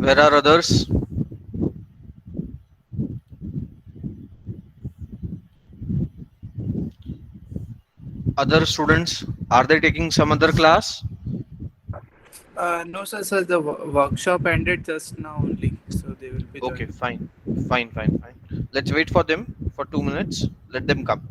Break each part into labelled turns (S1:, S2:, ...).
S1: Where are others? Other students, are they taking some other class?
S2: No, sir, the workshop ended just now only, so they will be
S1: Okay,
S2: joining.
S1: fine. Fine. Let's wait for them for 2 minutes. Let them come.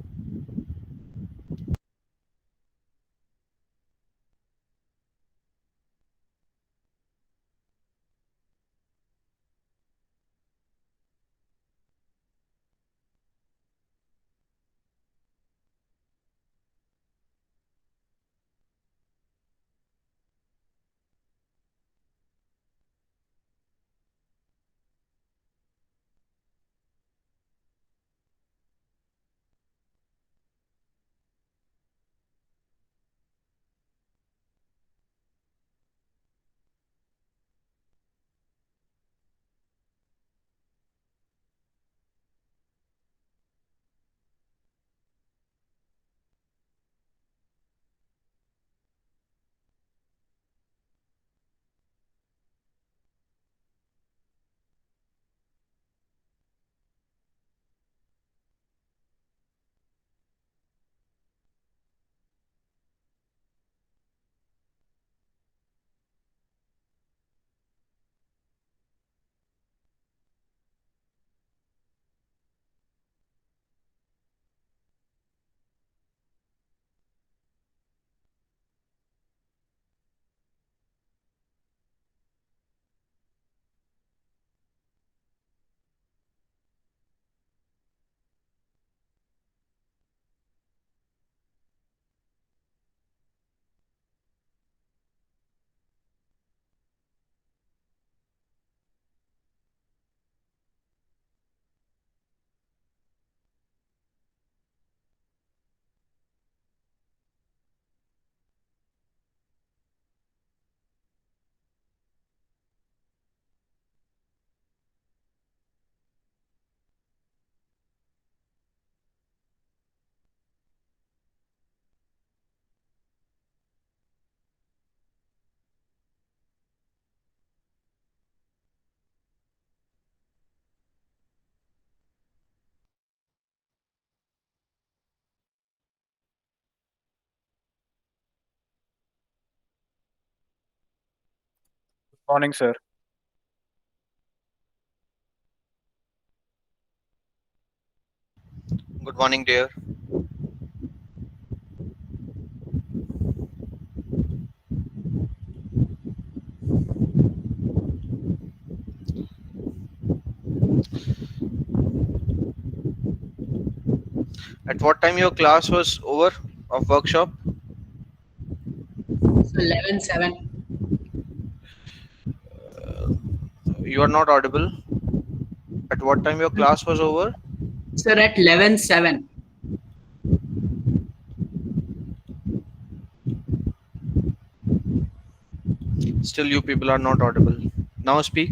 S3: Morning, sir.
S1: Good morning, dear. At what time your class was over of workshop?
S4: So 11:07.
S1: You are not audible. At what time your class was over?
S4: Sir, at 11:07.
S1: Still, you people are not audible. Now speak.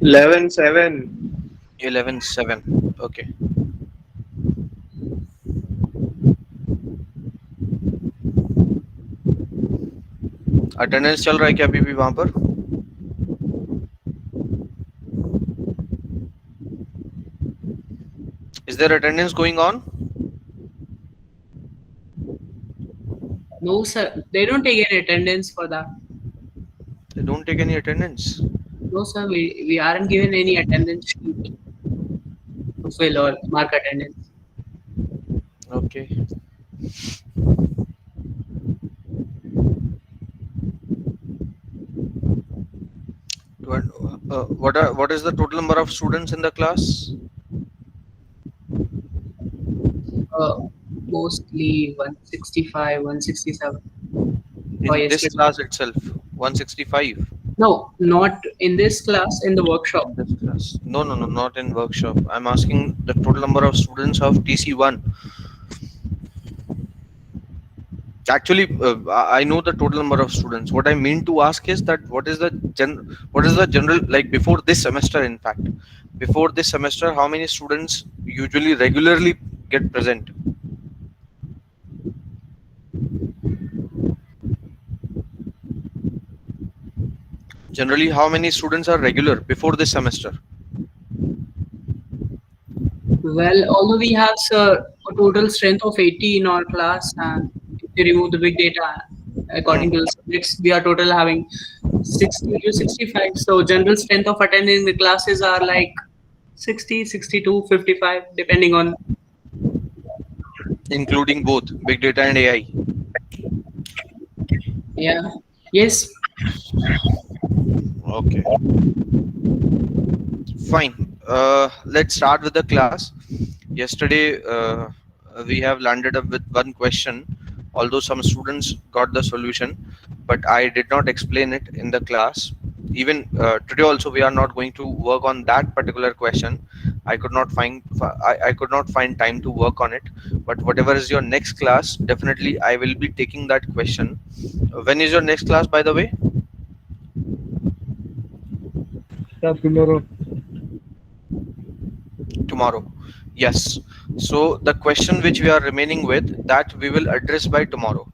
S5: 11:07.
S1: 11:07. Okay. Attendance चल रहा है क्या अभी भी वहां पर? Is there attendance going on?
S4: No, sir. They don't take any attendance for that.
S1: They don't take any attendance.
S4: No, sir. We aren't given any attendance sheet to fill or mark attendance.
S1: Okay. What is the total number of students in the class?
S4: Uh, Mostly 165, 167 for
S1: In this
S4: yesterday.
S1: class itself, 165.
S4: No, not in this class, in the workshop.
S1: In this class. No, not in workshop. I'm asking the total number of students of TC1. Actually, I know the total number of students. What I mean to ask is that what is the general, like before this semester, in fact, before this semester, how many students usually regularly get present? Generally, how many students are regular before this semester?
S4: Well, although we have, sir, a total strength of 80 in our class, and if we remove the big data according to
S1: Hmm.
S4: the subjects, we are total having 60 to 65. So general strength of attending the classes are like 60, 62, 55, depending on.
S1: Including both big data and AI.
S4: Yeah. Yes.
S1: Okay, fine. Let's start with the class. Yesterday, we have landed up with one question, although some students got the solution, but I did not explain it in the class. Even today also, we are not going to work on that particular question. I could not find time to work on it. But whatever is your next class, definitely I will be taking that question. When is your next class, by the way?
S3: Yeah, tomorrow.
S1: Tomorrow. Yes. So the question which we are remaining with, that we will address by tomorrow.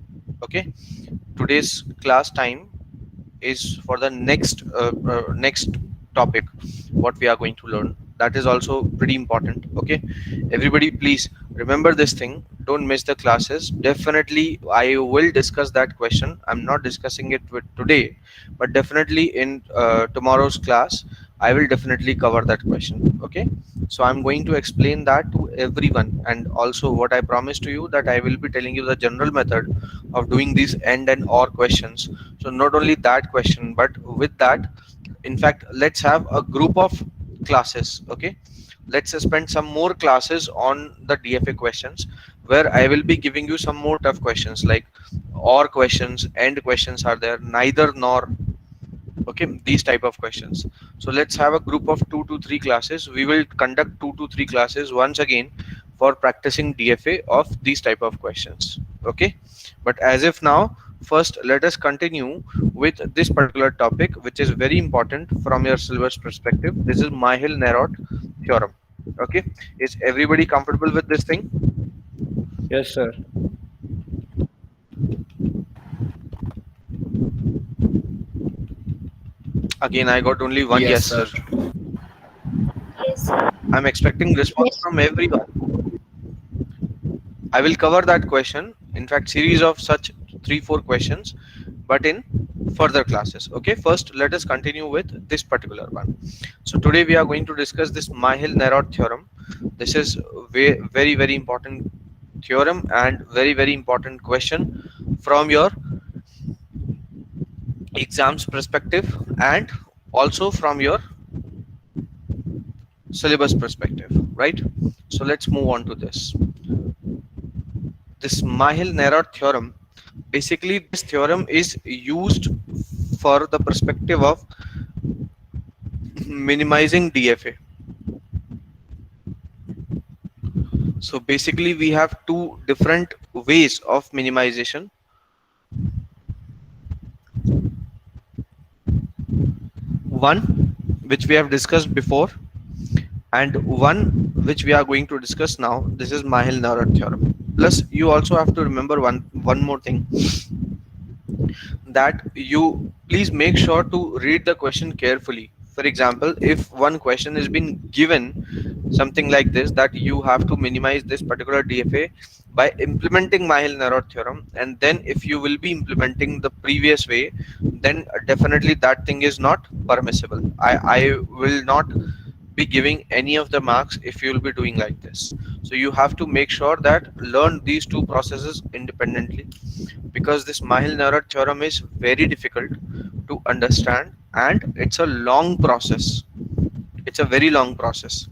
S1: Okay. Today's class time is for the next topic what we are going to learn. That is also pretty important. Okay, everybody, please remember this thing. Don't miss the classes. Definitely I will discuss that question. I'm not discussing it with today, but definitely in tomorrow's class I will definitely cover that question. Okay, so I'm going to explain that to everyone, and also what I promised to you, that I will be telling you the general method of doing these and or questions. So not only that question, but with that, in fact, let's have a group of classes. Okay, let's spend some more classes on the DFA questions, where I will be giving you some more tough questions, like or questions, and questions are there, neither nor. Okay, these type of questions. So let's have a group of 2 to 3 classes. We will conduct 2 to 3 classes once again for practicing DFA of these type of questions. Okay, but as if now, first let us continue with this particular topic, which is very important from your syllabus perspective. This is Myhill-Nerot theorem. Okay, is everybody comfortable with this thing?
S3: Yes, sir.
S1: Again, I got only one
S2: Yes,
S1: yes,
S2: sir.
S1: sir.
S5: Yes, sir.
S1: I'm expecting response
S5: Yes.
S1: from everyone. I will cover that question. In fact, series of such 3 4 questions, but in further classes. Okay, first let us continue with this particular one. So today we are going to discuss this Myhill-Nerot theorem. This is very very important theorem and very important question from your exams perspective, and also from your syllabus perspective, right? So let's move on to this. This Myhill-Nerot theorem, basically this theorem is used for the perspective of minimizing DFA. So basically we have two different ways of minimization. One which we have discussed before, and one which we are going to discuss now. This is Myhill-Nerot theorem. Plus you also have to remember one more thing, that you please make sure to read the question carefully. For example, if one question has been given something like this, that you have to minimize this particular DFA by implementing Myhill-Nerot theorem, and then if you will be implementing the previous way, then definitely that thing is not permissible. I will not be giving any of the marks if you will be doing like this. So you have to make sure that learn these two processes independently, because this Myhill-Nerot theorem is very difficult to understand, and it's a long process. It's a very long process.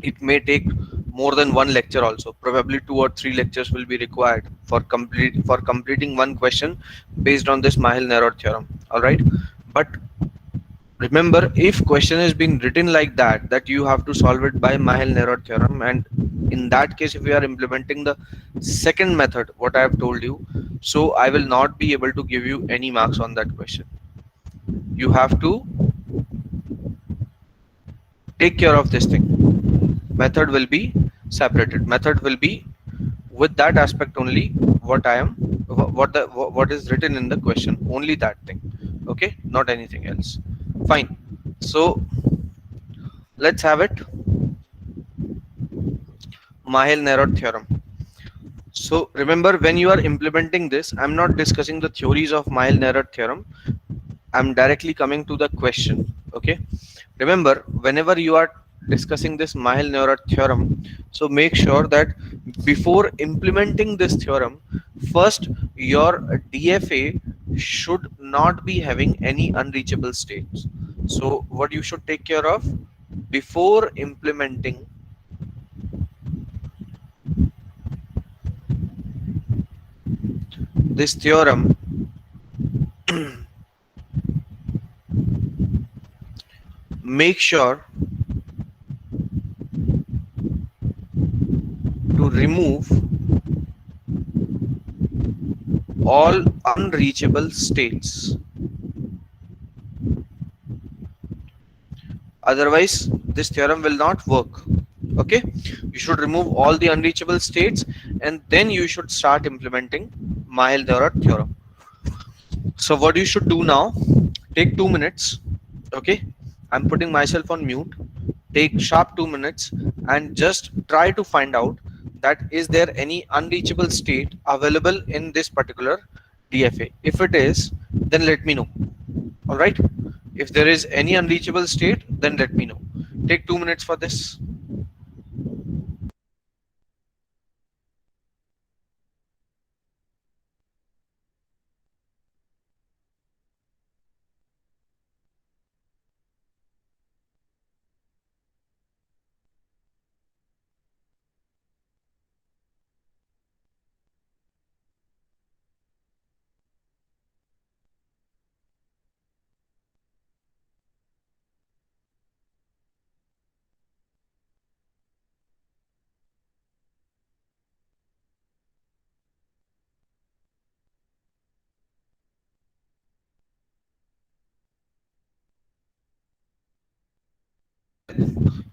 S1: It may take more than one lecture also. Probably 2 or 3 lectures will be required for completing one question based on this Myhill-Nerot theorem. All right, but remember, if question is being written like that you have to solve it by Myhill-Nerot theorem, and in that case, if we are implementing the second method what I have told you, so I will not be able to give you any marks on that question. You have to take care of this thing. Method will be separated. Method will be with that aspect only, what I am what is written in the question, only that thing. Okay, not anything else. Fine. So let's have it. Mahel-Nerod theorem. So remember, when you are implementing this, I'm not discussing the theories of Mahel-Nerod theorem. I'm directly coming to the question. Okay. Remember, whenever you are discussing this Mahel-Nerod theorem, so make sure that before implementing this theorem, first your DFA should not be having any unreachable states. So what you should take care of before implementing this theorem, make sure to remove all unreachable states. Otherwise, this theorem will not work. Okay, you should remove all the unreachable states and then you should start implementing Mahel-Nerod theorem. So what you should do now, take 2 minutes. Okay, I'm putting myself on mute. Take sharp 2 minutes and just try to find out that is there any unreachable state available in this particular DFA. If it is, then let me know. All right, if there is any unreachable state, then let me know. Take 2 minutes for this.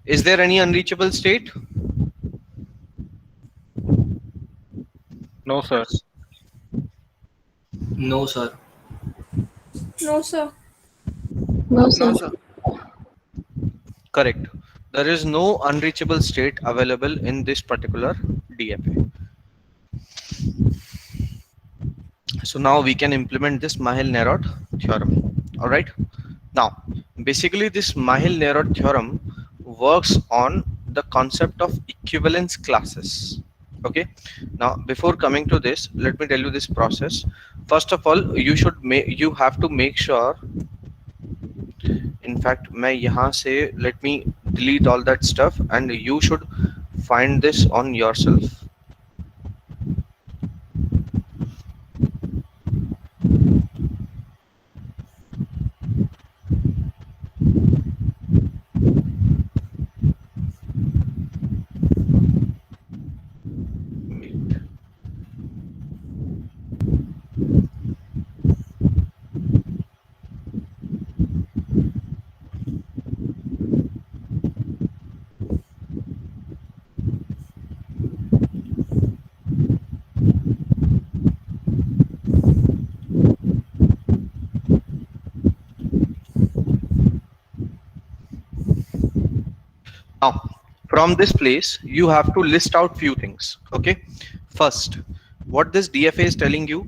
S1: Is there any unreachable state?
S3: No, sir.
S6: No, sir.
S5: No, sir.
S7: No,
S2: No,
S7: sir.
S2: sir.
S1: Correct. There is no unreachable state available in this particular DFA. So now we can implement this Mahel-Nerod theorem. All right. Now, basically this Mahel-Nerod theorem works on the concept of equivalence classes. Okay. Now, before coming to this, let me tell you this process. First of all, you have to make sure. In fact, मैं यहाँ से let me delete all that stuff and you should find this on yourself. Now, from this place, you have to list out few things. Okay. First, what this DFA is telling you,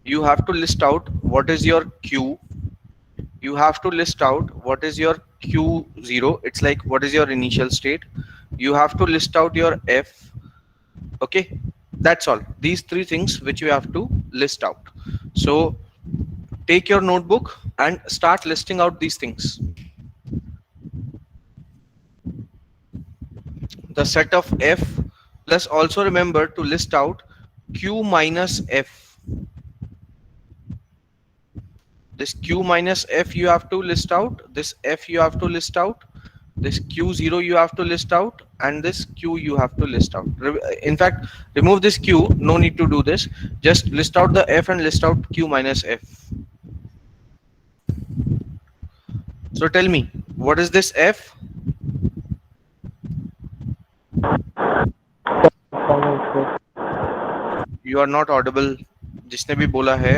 S1: you have to list out what is your Q. You have to list out what is your Q0. It's like what is your initial state. You have to list out your F. Okay. That's all. These three things which you have to list out. So take your notebook and start listing out these things. The set of F plus also remember to list out Q minus F. This Q minus F you have to list out, this F you have to list out, this Q0 you have to list out, and this Q you have to list out. In fact, remove this Q, no need to do this. Just list out the F and list out Q minus F. So tell me, what is this F? You are not audible. जिसने भी बोला है,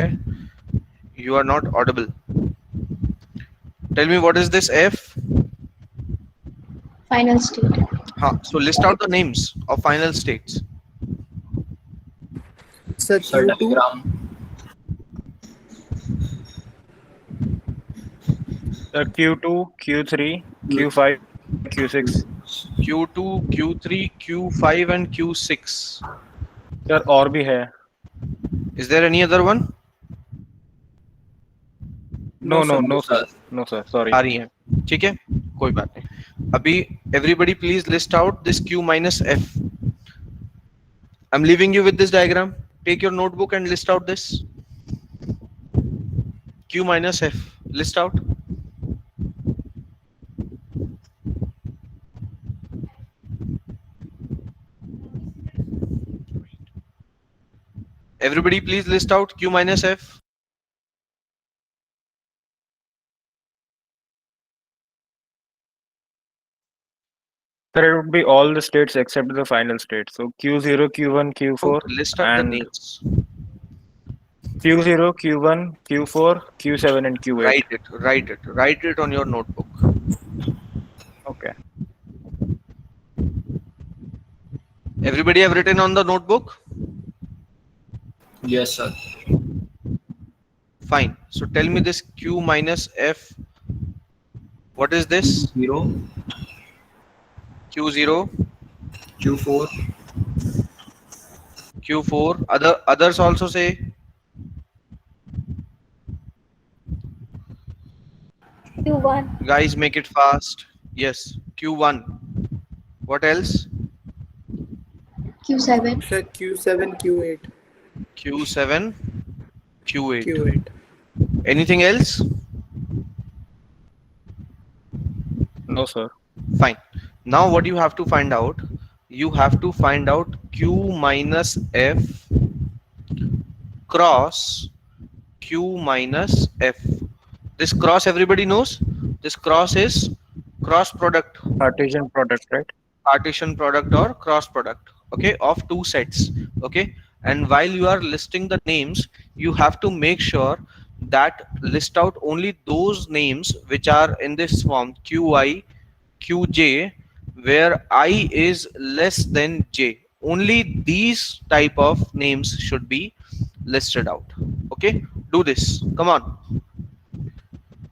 S1: you are not audible. Tell me what is this F?
S5: Final state.
S1: So list out the names of final states.
S2: Sir,
S6: Sir,
S2: Q2.
S6: diagram.
S3: Q2, Q3, Q5, Q6.
S1: Q2, Q3, Q5 and Q6.
S3: Sir और भी है.
S1: Is there any other one?
S3: No,
S2: sir.
S3: no sir. Sorry.
S1: आ रही है. ठीक है, कोई बात नहीं. अभी everybody please list out this Q minus F. I'm leaving you with this diagram. Take your notebook and list out this Q minus F. List out. Everybody please list out Q minus F.
S3: Sir, it would be all the states except the final state. So Q0, Q1, Q4,
S1: List out the
S3: and
S1: names.
S3: Q0, Q1, Q4, Q7, and Q8.
S1: Write it on your notebook.
S3: Okay.
S1: Everybody have written on the notebook?
S6: Yes, sir.
S1: Fine. So tell me this Q minus F. What is this?
S6: 0,
S1: Q0,
S6: Q4,
S1: Q4. Others also say
S5: Q1.
S1: guys make it fast. Yes, Q1. What else?
S5: Q7.
S2: Sir, Q7, Q8.
S1: Q7, Q8.
S2: Q8.
S1: Anything else?
S3: No, sir.
S1: Fine. Now what you have to find out? You have to find out Q minus F cross Q minus F. This cross everybody knows? This cross is cross product,
S3: Cartesian product, right?
S1: partition product or cross product, okay, of two sets, okay. And while you are listing the names, you have to make sure that list out only those names which are in this form Qi, Qj, where I is less than j. Only these type of names should be listed out, okay. Do this, come on.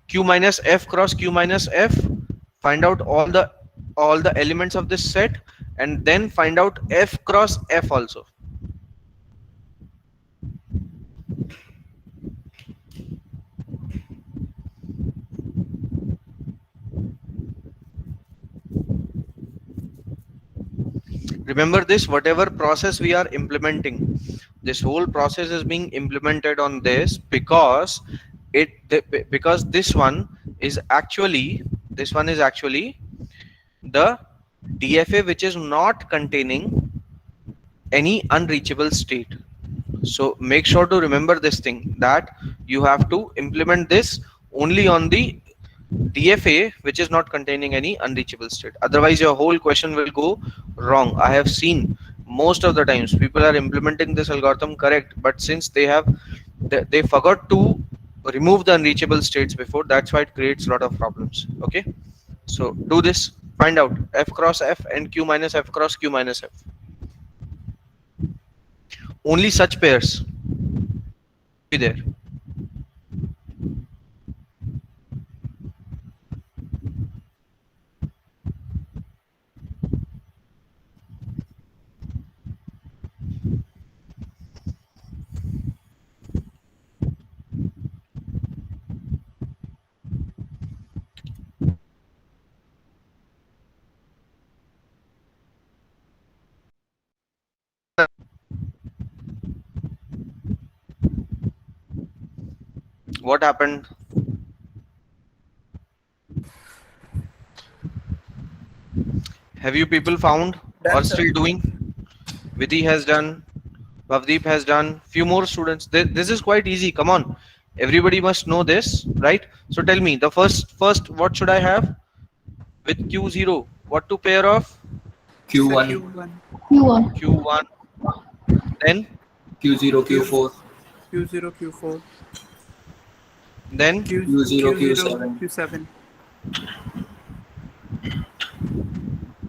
S1: Q minus F cross Q minus F, find out all the elements of this set, and then find out F cross F also. Remember this, whatever process we are implementing, this whole process is being implemented on this because this one is actually the DFA which is not containing any unreachable state. So make sure to remember this thing, that you have to implement this only on the DFA which is not containing any unreachable state. Otherwise your whole question will go wrong. I have seen most of the times people are implementing this algorithm correct, but since they forgot to remove the unreachable states before, that's why it creates a lot of problems, okay. So do this, find out F cross F and Q minus F cross Q minus F. Only such pairs be there. What happened? Have you people found
S2: Done,
S1: or
S2: sir.
S1: still doing? Vidhi has done, Bhavdeep has done, few more students. This is quite easy, come on. Everybody must know this, right? So tell me, the first what should I have with Q0? What to pair of?
S6: Q1,
S2: Q1,
S5: Q1.
S1: Q1, then
S6: Q0, Q4,
S2: Q0, Q4.
S1: Then
S6: Q0, Q7.
S2: Q7.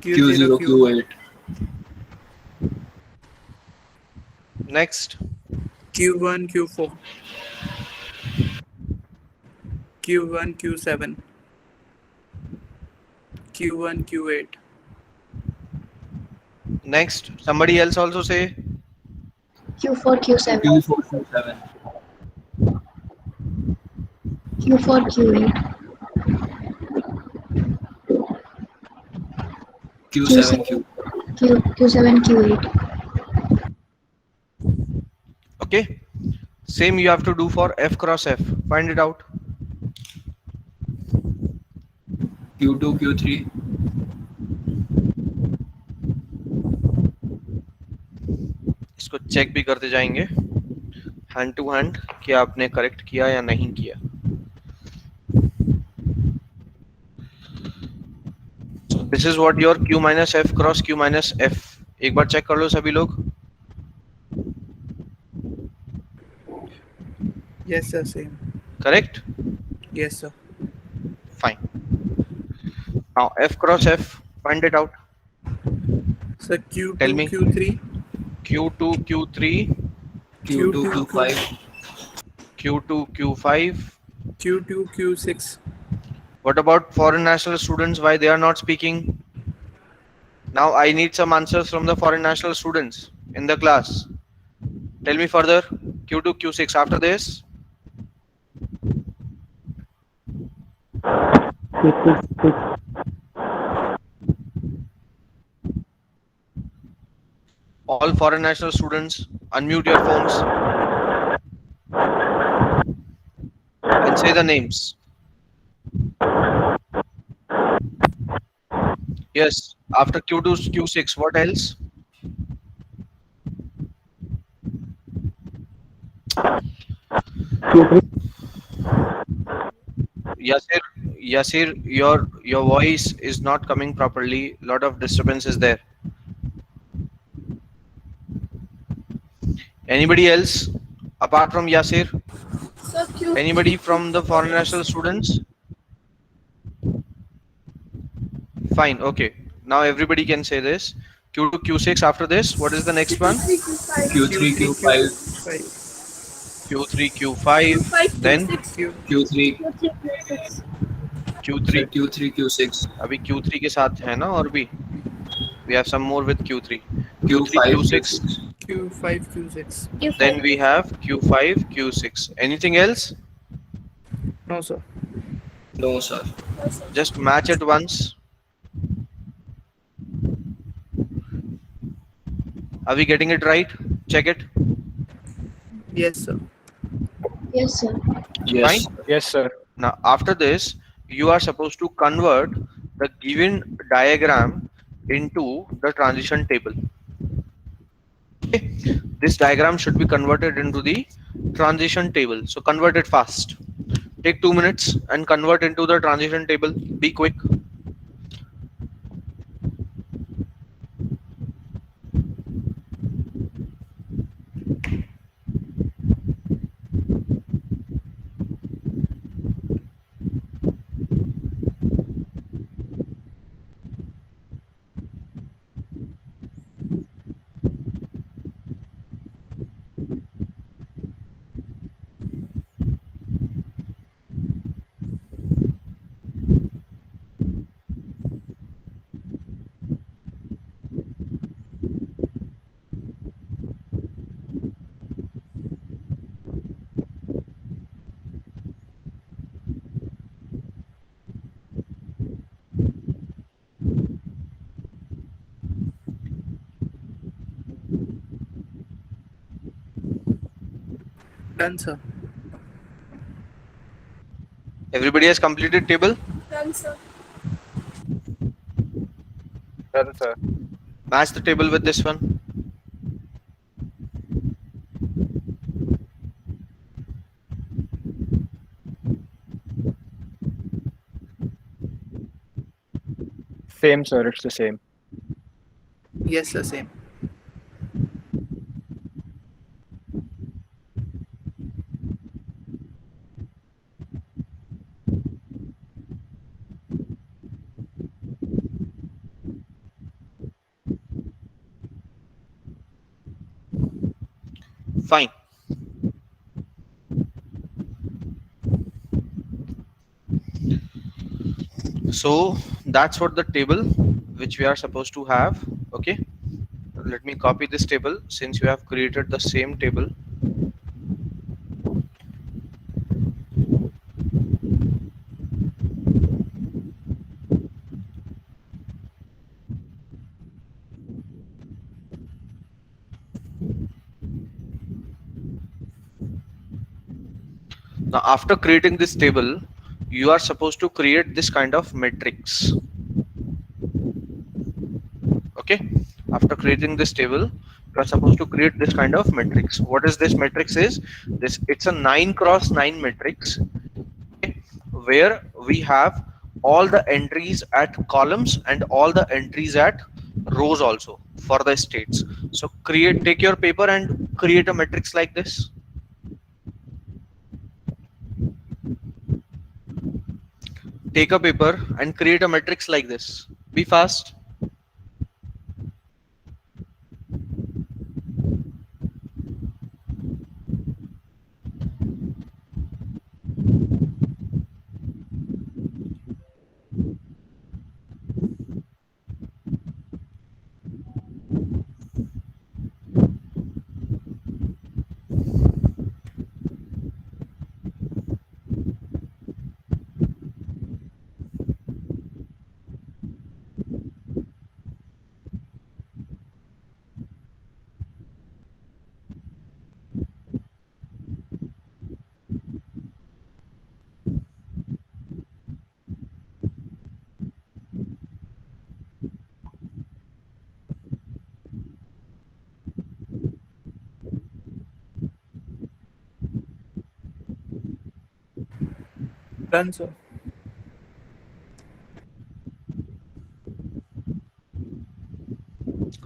S6: Q0, Q8.
S1: next.
S2: Q1, Q4. Q1, Q7. Q1, Q8.
S1: Next. Somebody else also say.
S5: Q4, Q7.
S6: Q4, Q7.
S5: Q4, Q8.
S6: Q7, Q.
S5: Q7, Q8.
S1: Okay. Same you have to do for F cross F. Find it out.
S6: Q2, Q3.
S1: इसको check भी करते जाएंगे hand to hand कि आपने correct किया या नहीं किया. This is what your Q minus F cross Q minus F. एक बार चेक कर लो सभी लोग.
S2: Yes, sir. Same.
S1: Correct?
S2: Yes, sir.
S1: Fine. Now F cross F. Find it out.
S2: So
S1: Tell
S2: Q2,
S1: me.
S2: Q3.
S1: Q2 Q3
S6: Q2, Q5.
S1: Q2 Q5.
S2: Q2, Q6.
S1: What about foreign national students? Why they are not speaking? Now I need some answers from the foreign national students in the class. Tell me further. Q2 Q6 after this. All foreign national students, unmute your phones and say the names. Yes, after Q2 Q6, what else? Yasir, Yasir, your voice is not coming properly. Lot of disturbance is there. Anybody else apart from Yasir? Anybody from the foreign national students? Fine, okay. Now everybody can say this. Q2 Q6 after this. What is the next one?
S6: Q3, Q5.
S1: Q3 Q5. Then
S6: Q3.
S1: Q3.
S6: Sir, Q3, Q6.
S1: अभी Q3 के साथ है ना और भी. We have some more with Q3. Q3
S6: Q5,
S1: Q6.
S2: Q5, Q6.
S1: Then we have Q5 Q6. Anything else?
S2: No, sir.
S6: No, sir.
S1: Just match it once. Are we getting it right? Check it.
S2: Yes, sir.
S5: Yes, sir.
S6: Yes.
S1: Fine.
S3: Yes, sir.
S1: Now after this, you are supposed to convert the given diagram into the transition table. Okay. This diagram should be converted into the transition table. So convert it fast. Take 2 minutes and convert into the transition table. Be quick.
S2: Done, sir.
S1: Everybody has completed table?
S3: Done, sir.
S1: Match the table with this one.
S3: Same, sir. It's the same.
S2: Yes, sir. Same.
S1: Fine. So that's what the table which we are supposed to have. Okay, let me copy this table since you have created the same table. Now after creating this table, you are supposed to create this kind of matrix. Okay, after creating this table, you are supposed to create this kind of matrix. What is this matrix? Is this, it's a 9 cross 9 matrix, okay, where we have all the entries at columns and all the entries at rows also for the states. So take your paper and create a matrix like this. Take a paper and create a matrix like this. Be fast.
S2: Done, sir.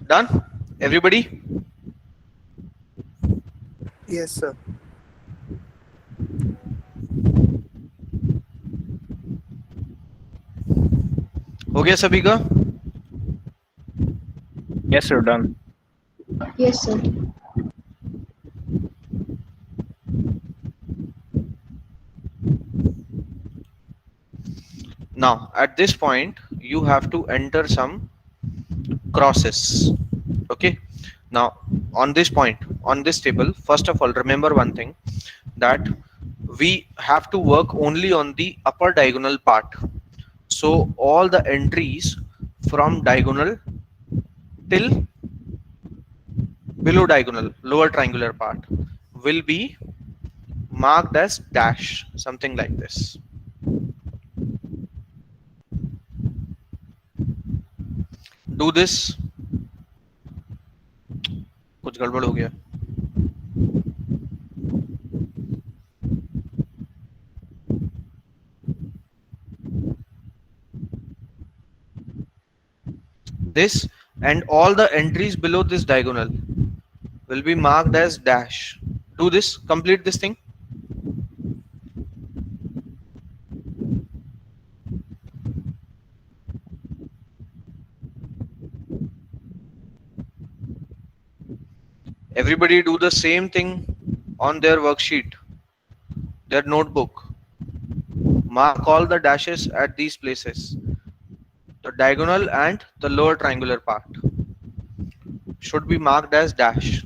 S1: Done? Everybody?
S2: Yes, sir.
S1: हो गया सभी का?
S3: Yes, sir. Done.
S5: Yes, sir.
S1: Now at this point you have to enter some crosses. Okay, now on this point, on this table, first of all remember one thing, that we have to work only on the upper diagonal part. So all the entries from diagonal till below diagonal, lower triangular part, will be marked as dash, something like this. Do this. कुछ गड़बड़ हो गया. This and all the entries below this diagonal will be marked as dash. Do this, complete this thing. Everybody do the same thing on their worksheet, their notebook. Mark all the dashes at these places. The diagonal and the lower triangular part should be marked as dash.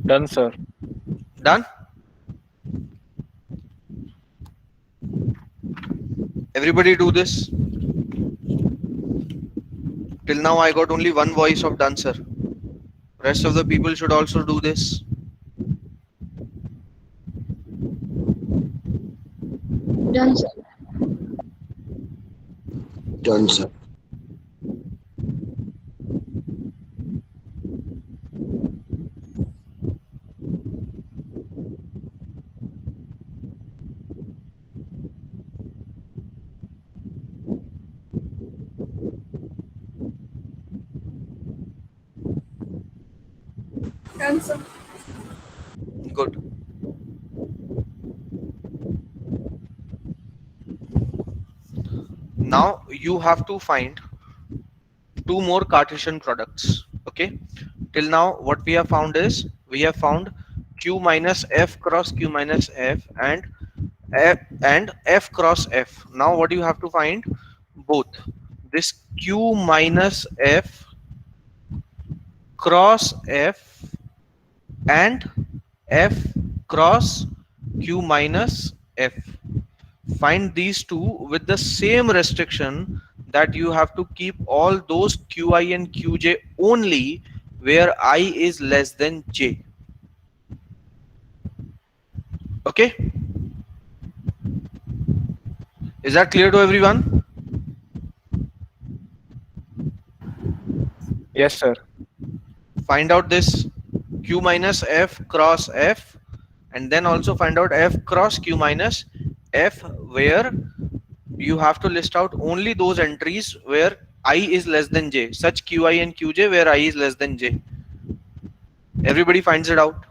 S3: Done, sir.
S1: Done? Everybody do this. Till now I got only one voice of done, sir. Rest of the people should also do this.
S5: Done, sir.
S6: Done, sir.
S2: Done, sir.
S1: Good. Now you have to find two more Cartesian products. Okay, till now what we have found is we have found q minus f cross q minus f and f cross f. Now what you have to find both this q minus f cross f and f cross q minus f. Find these two with the same restriction that you have to keep all those qi and qj only where I is less than j. Okay, is that clear to everyone?
S3: Yes, sir.
S1: Find out this q minus f cross f and then also find out f cross q minus f, where you have to list out only those entries where I is less than j, such qi and qj where I is less than j. Everybody finds it out.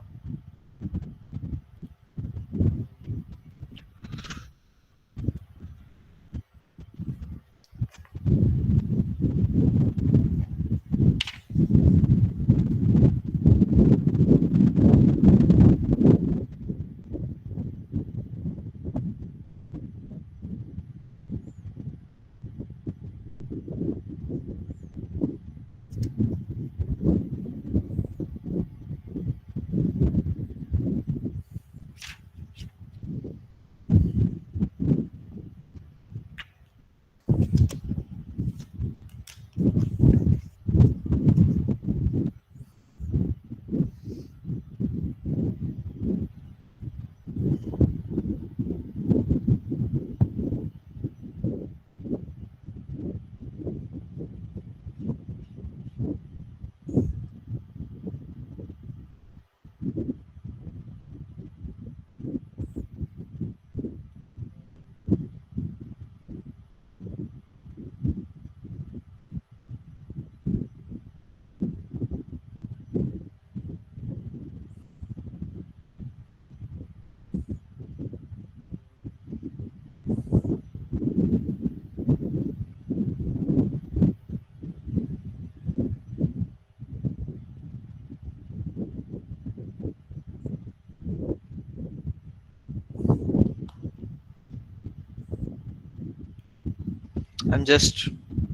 S1: I'm just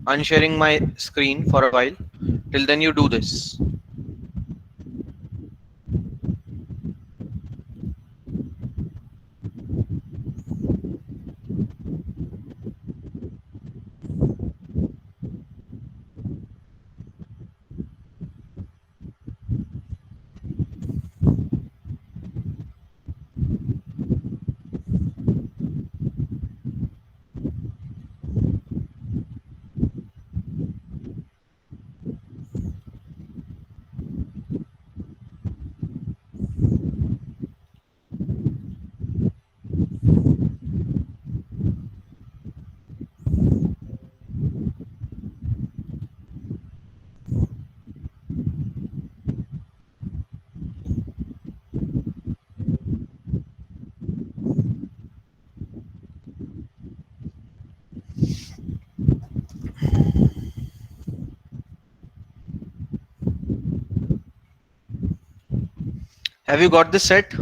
S1: unsharing my screen for a while. Till then you do this. Have you got this set?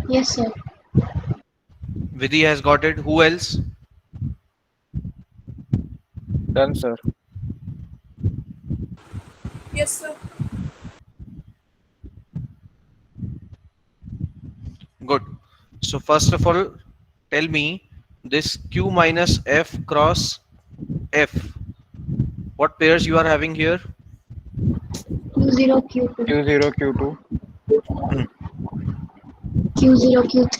S5: Yes, sir.
S1: Vidhi has got it. Who else?
S3: Done, sir.
S7: Yes, sir.
S1: Good. So first of all, tell me this q minus f cross f. What pairs you are having here?
S5: Q0, Q2,
S3: Q0, Q2.
S5: Q0, Q3,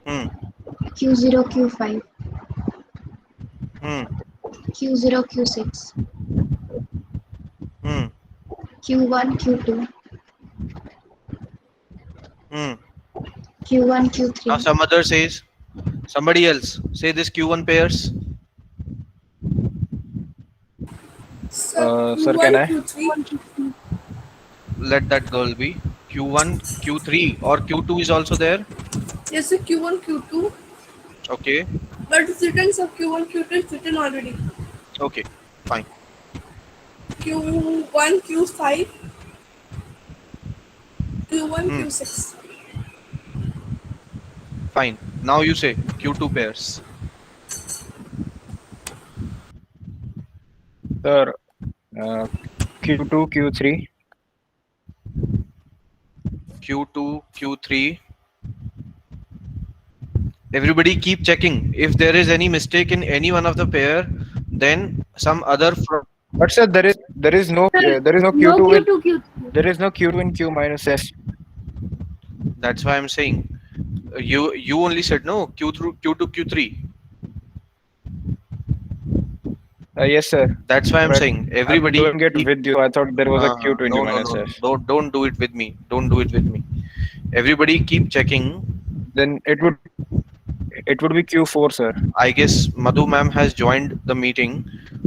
S1: Hmm.
S5: Q0, Q5,
S1: Hmm.
S5: Q0, Q6,
S1: Hmm.
S5: Q1, Q2,
S1: Hmm.
S5: Q1,
S1: Now
S5: Q3,
S1: some other says, somebody else say this q1 pairs.
S7: Sir,
S3: Sir, can
S7: Q1,
S3: I?
S7: Q3.
S1: Let that girl be. Q1, Q3 or Q2 is also there.
S7: Yes, sir. Q1, Q2.
S1: Okay.
S7: But it's written, so Q1, Q2 is written already.
S1: Okay. Fine.
S7: Q1, Q5, Q1,
S1: Hmm.
S7: Q6.
S1: Fine. Now you say Q2 pairs.
S3: Sir, Q2, Q3.
S1: Q2, Q3. Everybody keep checking. If there is any mistake in any one of the pair, then some other
S3: But sir, there is no
S5: No
S3: Q2 with
S5: Q2, Q3.
S3: there is no Q2 in Q minus F.
S1: that's why I'm saying you only said no Q through Q2, Q3.
S3: Yes, sir.
S1: That's why I'm
S3: But
S1: saying
S3: I'm
S1: everybody
S3: doing it
S1: keep,
S3: with you. I thought there was a Q2 in
S1: no
S3: Q
S1: no
S3: minus
S1: no
S3: F.
S1: no don't do it with me. Don't do it with me. Everybody keep checking.
S3: Then it would be Q4, sir.
S1: I guess Madhu ma'am has joined the meeting.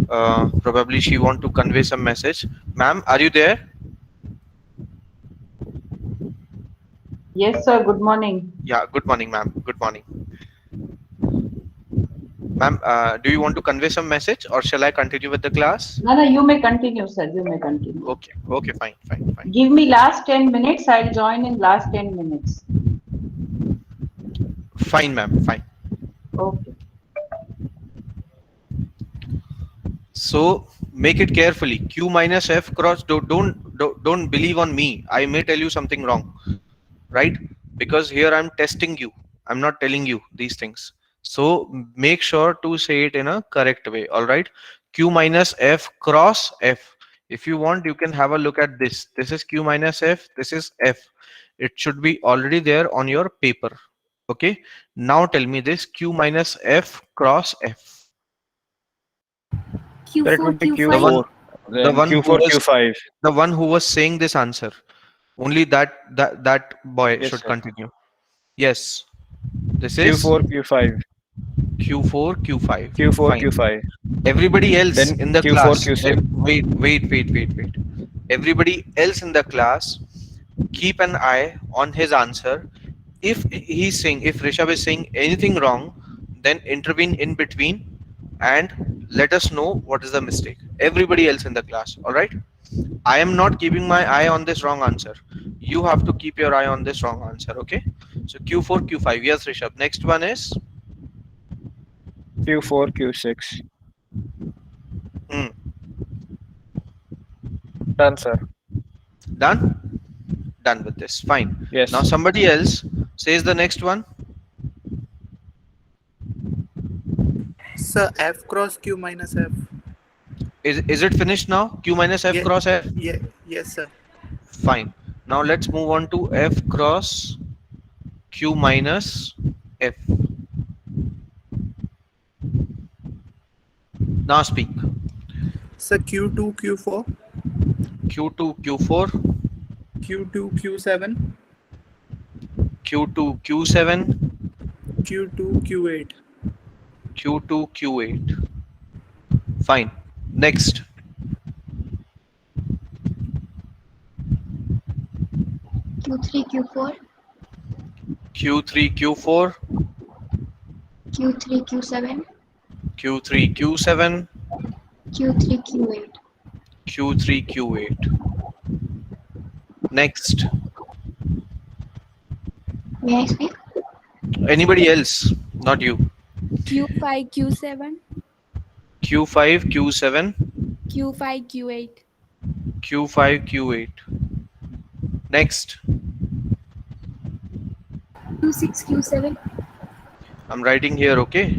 S1: Probably she want to convey some message. Ma'am, are you there?
S8: Yes, sir. Good morning.
S1: Yeah. Good morning, ma'am. Good morning, ma'am. Do you want to convey some message, or shall I continue with the class?
S8: No, no, you may continue, sir. You may continue.
S1: Okay. Okay. Fine. Fine. Fine.
S8: Give me last 10 minutes. I'll join in last 10 minutes.
S1: Fine, ma'am. Fine.
S8: Okay.
S1: So make it carefully. Q minus F cross. Don't believe on me. I may tell you something wrong, right? Because here I'm testing you. I'm not telling you these things. So make sure to say it in a correct way. All right. Q minus F cross F. If you want, you can have a look at this. This is Q minus F. This is F. It should be already there on your paper. Okay. Now tell me this Q minus F cross F.
S3: Sir, it
S5: Q4,
S3: would be
S1: The
S5: Q5.
S1: one,
S3: Q4.
S1: the
S3: Then
S1: one who
S3: Q4,
S1: was,
S3: Q5.
S1: the one who was saying this answer. Only that boy
S3: Yes,
S1: should
S3: sir.
S1: continue. Yes. This is
S3: Q4, Q5.
S1: Q4, Q5.
S3: Q4,
S1: Fine.
S3: Q5.
S1: Everybody else
S3: Then
S1: in the
S3: Q4,
S1: class.
S3: Q6.
S1: Wait. Everybody else in the class, keep an eye on his answer. If he's saying, if Rishabh is saying anything wrong, then intervene in between and let us know what is the mistake. Everybody else in the class. All right. I am not keeping my eye on this wrong answer. You have to keep your eye on this wrong answer. Okay. So Q4, Q5. Yes, Rishabh. Next one is
S3: Q4, Q6.
S1: hmm,
S3: Done, sir.
S1: done. Done with this. Fine. Now
S3: Yes.
S1: somebody else says the next one.
S2: Sir, F cross Q minus F.
S1: Is it finished now? Q minus F
S2: Yeah,
S1: cross F.
S2: yes, sir.
S1: Fine. Now let's move on to F cross Q minus F. Now speak.
S2: Sir, Q2, Q4,
S1: Q2, Q4,
S2: Q2, Q7,
S1: Q2, Q7,
S2: Q2, Q8.
S1: Q2, Q8. Fine. Next.
S5: Q3, Q4,
S1: Q3, Q4,
S5: Q3, Q7,
S1: Q3, Q7,
S5: Q3, Q8.
S1: Q3, Q8. Next.
S5: May I speak?
S1: Anybody else? Not you.
S9: Q5, Q7,
S1: Q5, Q7,
S9: Q5, Q8,
S1: Q5, Q8. Next.
S5: Q6, Q7,
S1: I'm writing here, okay?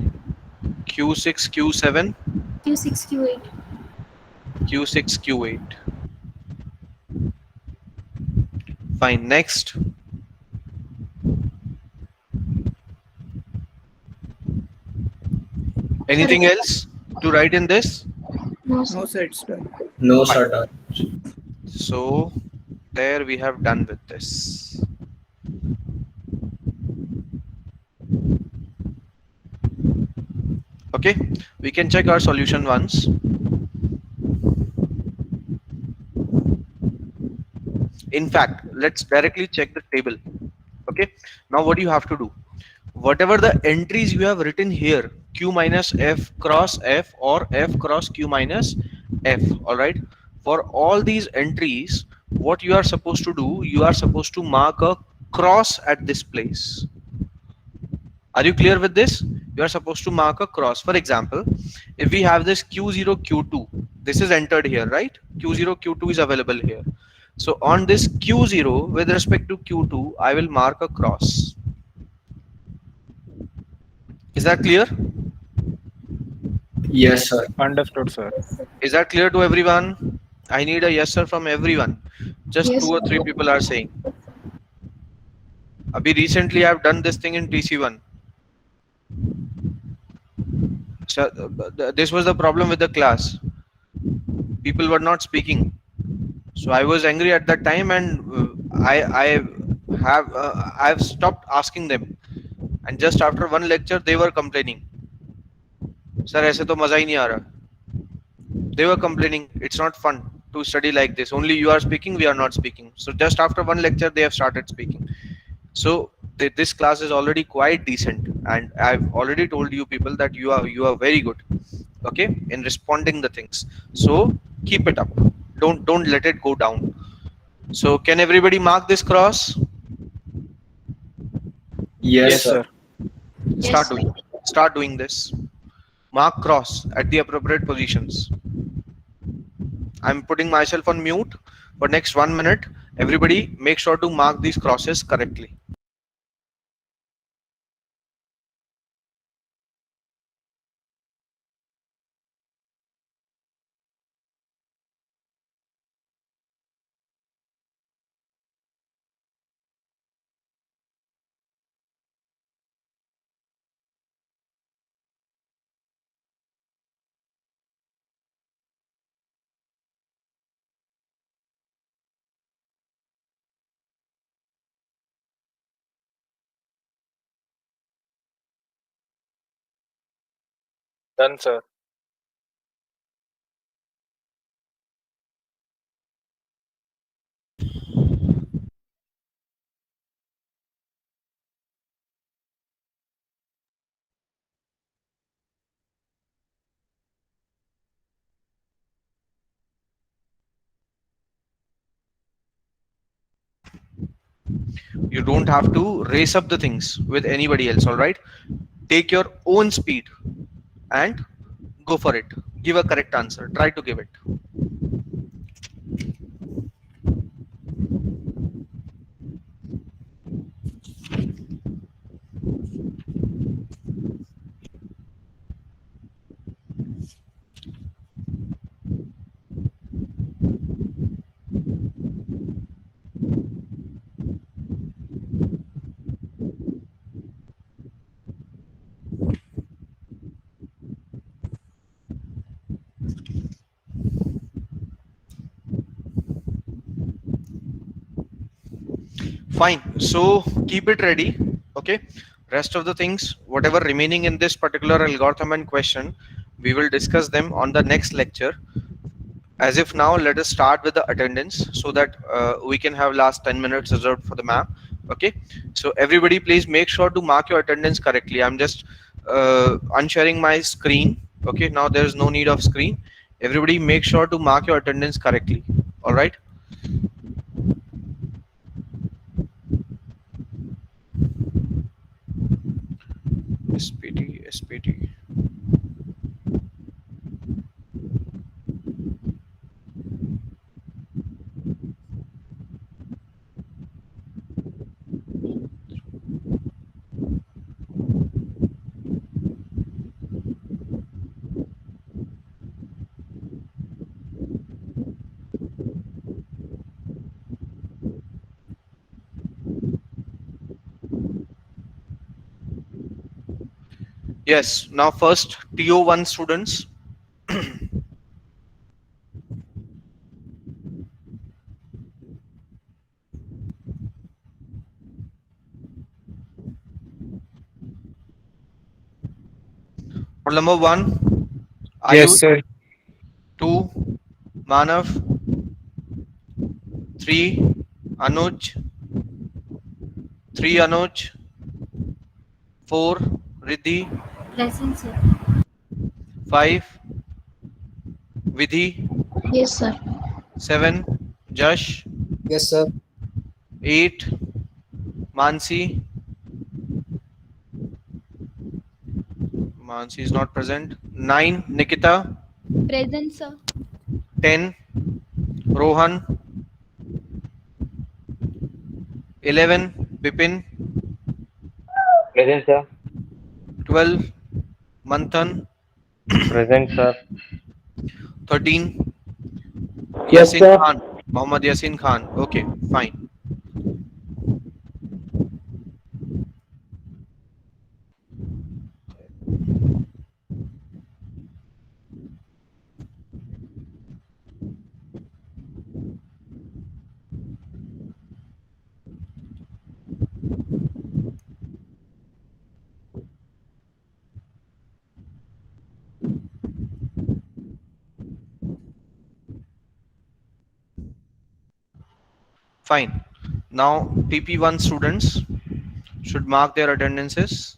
S1: Q6, Q7,
S5: Q6, Q8.
S1: Q6, Q8. Fine. Next. Anything else to write in this?
S5: No, sir.
S2: No, sir, it's done.
S6: No,
S1: Fine.
S6: sir. Done.
S1: So there we have done with this. Okay, we can check our solution once. In fact, let's directly check the table. Okay, now what do you have to do? whatever the entries you have written here, q minus f cross f or f cross q minus f, all right, for all these entries, what you are supposed to do, you are supposed to mark a cross at this place. Are you clear with this? You are supposed to mark a cross. For example, if we have this q0 q2, this is entered here, right? q0 q2 is available here. So on this q0 with respect to q2, I will mark a cross. Is that clear?
S6: Yes, sir.
S3: Understood, sir.
S1: Is that clear to everyone? I need a yes sir from everyone. Just
S5: Yes,
S1: 2 or 3 people are saying. Abhi recently I've done this thing in TC1. So this was the problem with the class. People were not speaking. So I was angry at that time, and I've stopped asking them. And just after one lecture, they were complaining. Sir, ऐसे तो मजा ही नहीं आ रहा. They were complaining, it's not fun to study like this. Only you are speaking, we are not speaking. So just after one lecture, they have started speaking. So this class is already quite decent, and I've already told you people that you are very good, okay, in responding the things. So keep it up. Don't let it go down. So can everybody mark this cross?
S6: Yes, sir.
S1: Start doing this. Mark cross at the appropriate positions. I'm putting myself on mute for next 1 minute. Everybody make sure to mark these crosses correctly.
S3: Done, sir.
S1: You don't have to race up the things with anybody else, all right? Take your own speed and go for it. Give a correct answer. Try to give it. Fine. So keep it ready. Okay. Rest of the things, whatever remaining in this particular algorithm and question, we will discuss them on the next lecture. As if now, let us start with the attendance so that we can have last 10 minutes reserved for the ma'am. Okay. So everybody, please make sure to mark your attendance correctly. I'm just unsharing my screen. Okay. Now there is no need of screen. Everybody, make sure to mark your attendance correctly. All right. SPT. Yes. Now first TO1 students. Roll number 1.
S3: Yes, sir.
S1: 2. Manav. 3. Anuj. 3. Anuj. 4 Riddhi,
S5: Present, sir.
S1: 5 Vidhi,
S5: Yes, sir.
S1: 7 Jash,
S6: Yes, sir.
S1: 8 Mansi. Mansi is not present. 9 Nikita,
S9: Present, sir.
S1: 10 Rohan, 11 Bipin,
S3: Present, sir.
S1: 12 Manthan,
S3: Present, sir.
S1: 13
S3: Yes,
S1: Yasin
S3: sir.
S1: Khan, Mohammad Yasin Khan. Okay, fine. Fine. Now TP1 students should mark their attendances.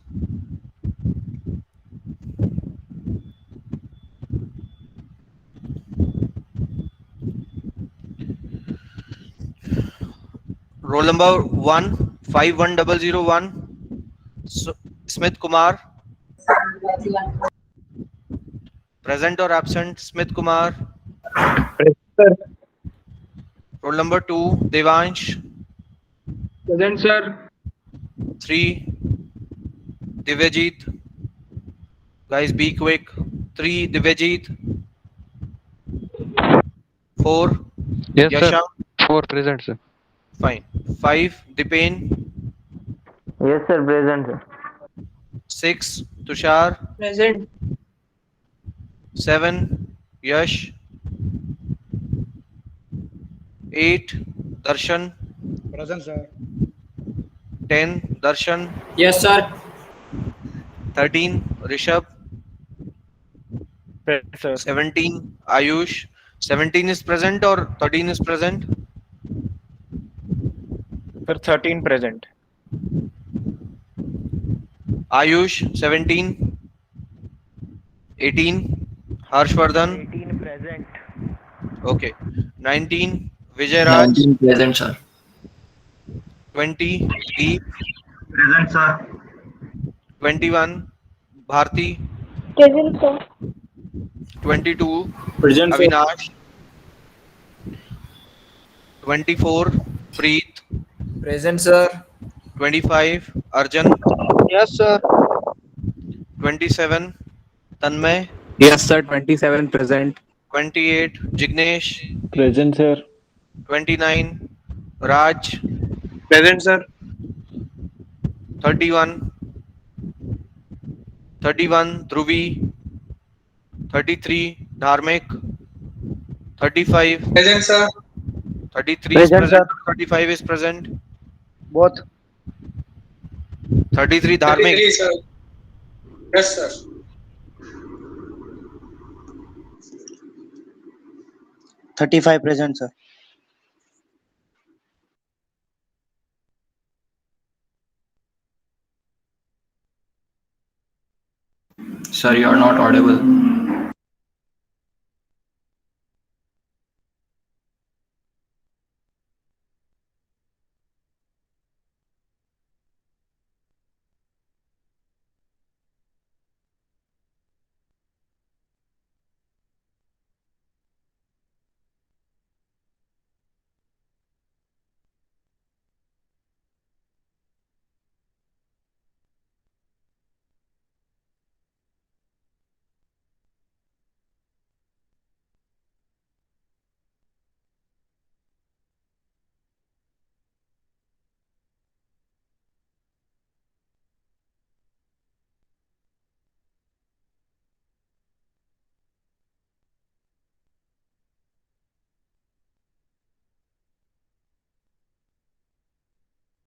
S1: Roll number 1 51001 Smith Kumar. Present or absent? Smith Kumar.
S3: Present, sir.
S1: Roll number 2 Devansh.
S3: Present, sir.
S1: 3 Divyajit. Guys, be quick. 3 Divyajit. 4
S10: Yes, sir.
S1: Yasha.
S10: 4 present, sir.
S1: Fine. 5 Dipen.
S3: Yes, sir. Present, sir.
S1: 6 Tushar.
S4: Present.
S1: 7 Yash. 8 Darshan.
S10: Present, sir.
S1: 10 Darshan.
S6: Yes, sir.
S1: 13 Rishabh.
S3: Present, sir.
S1: 17 Ayush. 17 is present or 13 is present?
S3: Sir, 13 present.
S1: Ayush 17. 18 Harshvardhan.
S3: 18 present.
S1: Okay. 19 Vijay Raj.
S6: 19 present, sir.
S1: 20 Deep.
S3: Present, sir.
S1: 21 Bharti.
S7: Present, sir.
S1: 22
S6: Present, sir.
S1: Avinash. 24 Preet.
S6: Present, sir.
S1: 25 Arjan.
S10: Yes, sir.
S1: 27 Tanmay.
S2: Yes, sir. 27 present.
S1: 28 Jignesh.
S10: Present, sir.
S1: 29 Raj.
S10: Present, sir.
S1: 31 Dhruvi. 33 Dharmik. 35
S6: Present, sir.
S1: 33 is
S3: Present,
S1: present.
S3: sir.
S1: 35 is present.
S3: Both.
S1: 33 Dharmik.
S6: sir. Yes, sir.
S3: 35 present, sir.
S6: Sir, you are not audible.